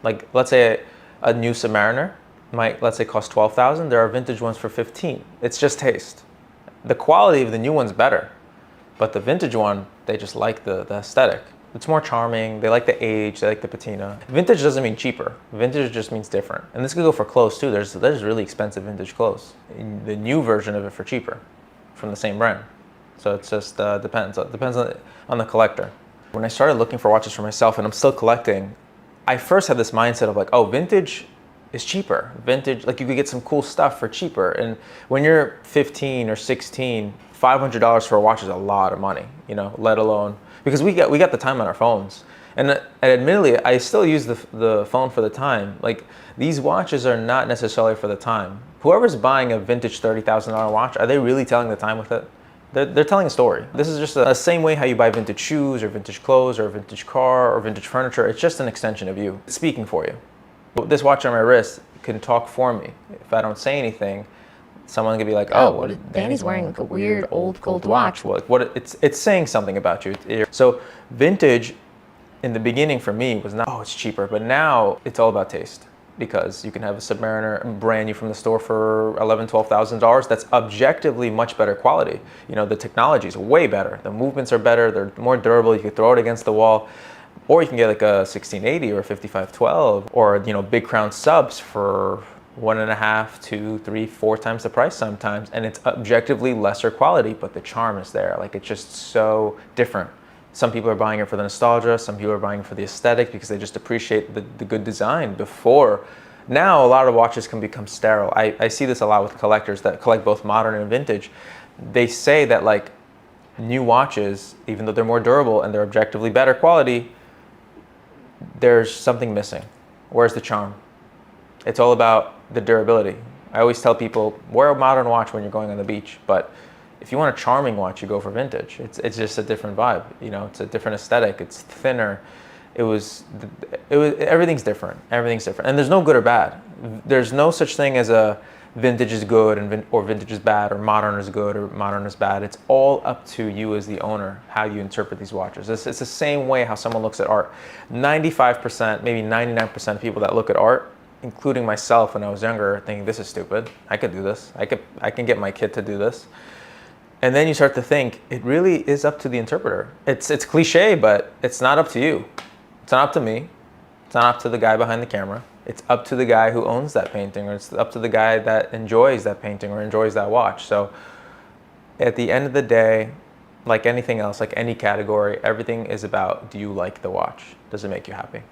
Like let's say a new Submariner might, let's say, cost 12,000. There are vintage ones for 15. It's just taste. The quality of the new one's better, but the vintage one, they just like the aesthetic. It's more charming. They like the age. They like the patina. Vintage doesn't mean cheaper. Vintage just means different. And this could go for clothes too. There's really expensive vintage clothes. The new version of it for cheaper, from the same brand. So it just depends. It depends on the collector. When I started looking for watches for myself, and I'm still collecting, I first had this mindset of like, oh, vintage is cheaper. Vintage, like you could get some cool stuff for cheaper. And when you're 15 or 16, $500 for a watch is a lot of money, you know, let alone, because we got the time on our phones. And admittedly, I still use the phone for the time. Like these watches are not necessarily for the time. Whoever's buying a vintage $30,000 watch, are they really telling the time with it? They're telling a story. This is just the same way how you buy vintage shoes or vintage clothes or a vintage car or vintage furniture. It's just an extension of you. It's speaking for you. This watch on my wrist can talk for me. If I don't say anything, someone could be like, "Oh, what, Danny's wearing like a weird old gold watch." Well, it's saying something about you. So vintage, in the beginning for me was not, oh, it's cheaper, but now it's all about taste, because you can have a Submariner brand new from the store for $11,000, $12,000. That's objectively much better quality. You know, the technology is way better. The movements are better. They're more durable. You can throw it against the wall. Or you can get like a 1680 or a 5512, or, you know, big crown subs for 1.5, 2, 3, 4 times the price sometimes, and it's objectively lesser quality, but the charm is there. Like it's just so different. Some people are buying it for the nostalgia. Some people are buying it for the aesthetic because they just appreciate the good design before. Now a lot of watches can become sterile. I see this a lot with collectors that collect both modern and vintage. They say that like new watches, even though they're more durable and they're objectively better quality, there's something missing. Where's the charm? It's all about the durability. I always tell people, wear a modern watch when you're going on the beach, but if you want a charming watch, you go for vintage. It's just a different vibe. You know, it's a different aesthetic. It's thinner. Everything's different. Everything's different. And there's no good or bad. There's no such thing as a vintage is good or vintage is bad, or modern is good or modern is bad. It's all up to you as the owner, how you interpret these watches. It's the same way how someone looks at art. 95%, maybe 99% of people that look at art, including myself when I was younger, thinking this is stupid. I could do this. I can get my kid to do this. And then you start to think it really is up to the interpreter. It's cliche, but it's not up to you. It's not up to me. It's not up to the guy behind the camera. It's up to the guy who owns that painting, or it's up to the guy that enjoys that painting or enjoys that watch. So at the end of the day, like anything else, like any category, everything is about, do you like the watch? Does it make you happy?